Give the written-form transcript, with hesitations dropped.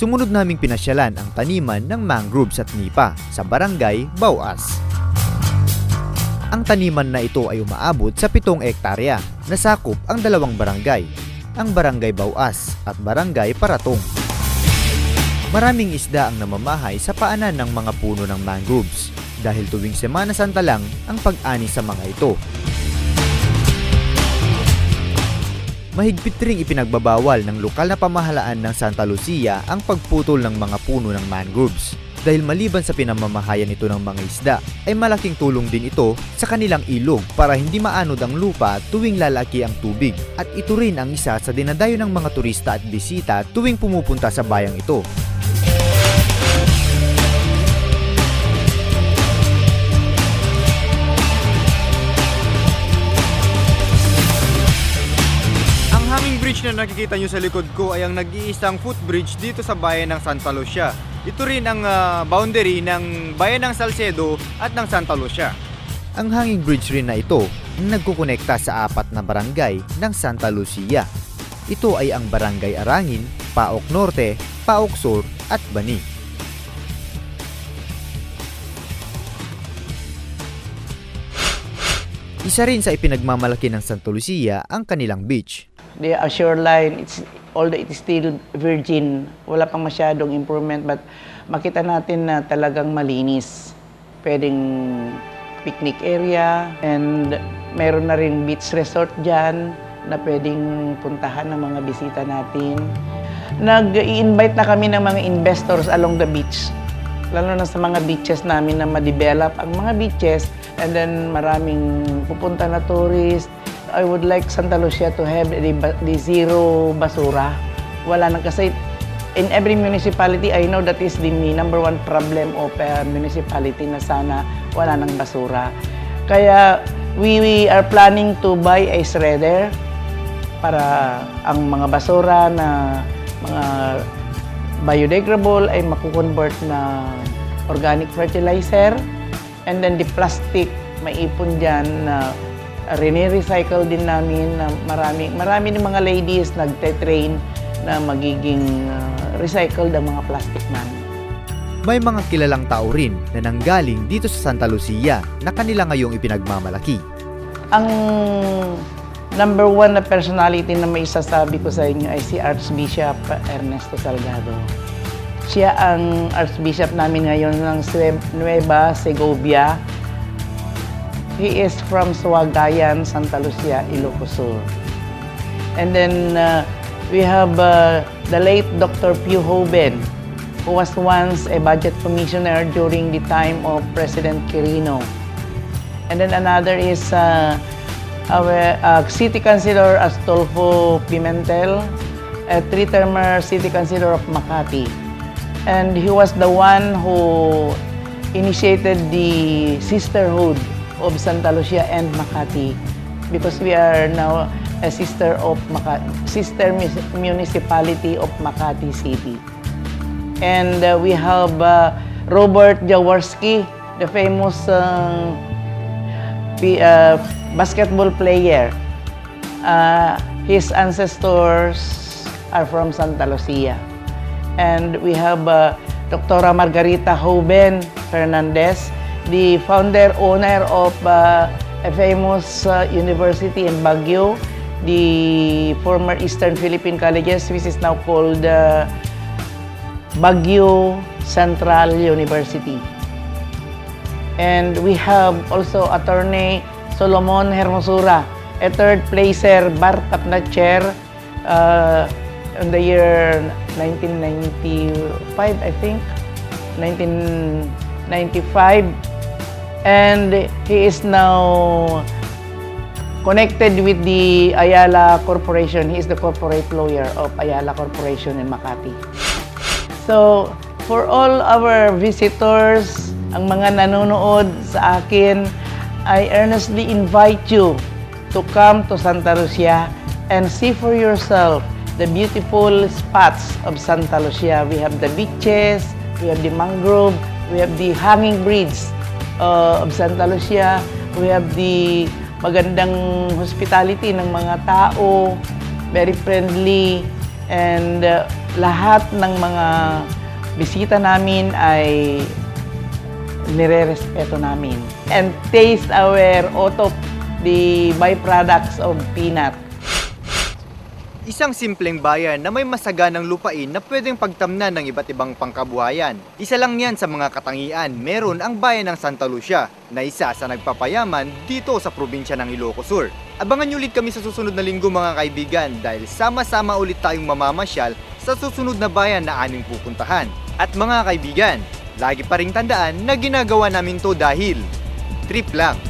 sumunod naming pinasyalan ang taniman ng mangroves at nipa sa barangay Bawas. Ang taniman na ito ay umaabot sa 7 ektarya na sakop ang dalawang barangay, ang Barangay Bawas at Barangay Paratong. Maraming isda ang namamahay sa paanan ng mga puno ng mangroves dahil tuwing Semana Santa lang ang pag-ani sa mga ito. Mahigpit ring ipinagbabawal ng lokal na pamahalaan ng Santa Lucia ang pagputol ng mga puno ng mangroves dahil maliban sa pinamamahayan ito ng mga isda ay malaking tulong din ito sa kanilang ilog para hindi maanod ang lupa tuwing lalaki ang tubig at ito rin ang isa sa dinadayo ng mga turista at bisita tuwing pumupunta sa bayang ito. Bridge na nakikita nyo sa likod ko ay ang nag-iisang footbridge dito sa bayan ng Santa Lucia. Ito rin ang boundary ng bayan ng Salcedo at ng Santa Lucia. Ang hanging bridge rin na ito nagkukonekta sa 4 na barangay ng Santa Lucia. Ito ay ang Barangay Arangin, Paok Norte, Paok Sur at Bani. Isa rin sa ipinagmamalaki ng Santa Lucia ang kanilang beach. The shoreline, although it is still virgin, wala pang masyadong improvement, but makita natin na talagang malinis. Pwedeng picnic area, and meron na rin beach resort dyan na pwedeng puntahan ng mga bisita natin. Nag-i-invite na kami ng mga investors along the beach, lalo na sa mga beaches namin na ma-develop ang mga beaches, and then maraming pupunta na tourist. I would like Santa Lucia to have the zero basura. Wala nang kasi in every municipality, I know that is the number 1 problem of a municipality na sana wala nang basura. Kaya we are planning to buy a shredder para ang mga basura na mga biodegradable ay makukonvert na organic fertilizer, and then the plastic maipon dyan na rene-recycle din namin na marami ng mga ladies nagte-train na magiging recycled ang mga plastic namin. May mga kilalang tao rin na nanggaling dito sa Santa Lucia na kanila ngayong ipinagmamalaki. Ang number 1 na personality na may isasabi ko sa inyo ay si Archbishop Ernesto Salgado. Siya ang Archbishop namin ngayon ng Nueva Segovia. He is from Suagayan, Santa Lucia, Ilocos Sur. And then we have the late Dr. Pio Hoben, who was once a budget commissioner during the time of President Quirino. And then another is our City Councilor Astolfo Pimentel, a 3-termer City Councilor of Makati. And he was the one who initiated the sisterhood of Santa Lucia and Makati, because we are now a sister municipality of Makati City. And we have Robert Jaworski, the famous basketball player. His ancestors are from Santa Lucia. And we have Dr. Margarita Hoben Fernandez, the owner of a famous university in Baguio, the former Eastern Philippine Colleges, which is now called Baguio Central University. And we have also Attorney Solomon Hermosura, a 3rd placer bar top-notch chair in the year 1995, I think, 1995. And he is now connected with the Ayala Corporation. He is the corporate lawyer of Ayala Corporation in Makati. So, for all our visitors, ang mga nanonood sa akin, I earnestly invite you to come to Santa Lucia and see for yourself the beautiful spots of Santa Lucia. We have the beaches, we have the mangrove, we have the hanging bridge of Santa Lucia, we have the magandang hospitality ng mga tao, very friendly, And lahat ng mga bisita namin ay nire-respeto namin. And taste aware out of the byproducts of peanut. Isang simpleng bayan na may masaganang lupain na pwedeng pagtamnan ng iba't ibang pangkabuhayan. Isa lang yan sa mga katangian, meron ang bayan ng Santa Lucia na isa sa nagpapayaman dito sa probinsya ng Ilocos Sur. Abangan niyo ulit kami sa susunod na linggo mga kaibigan dahil sama-sama ulit tayong mamamasyal sa susunod na bayan na aming pupuntahan. At mga kaibigan, lagi pa ring tandaan na ginagawa namin to dahil trip lang.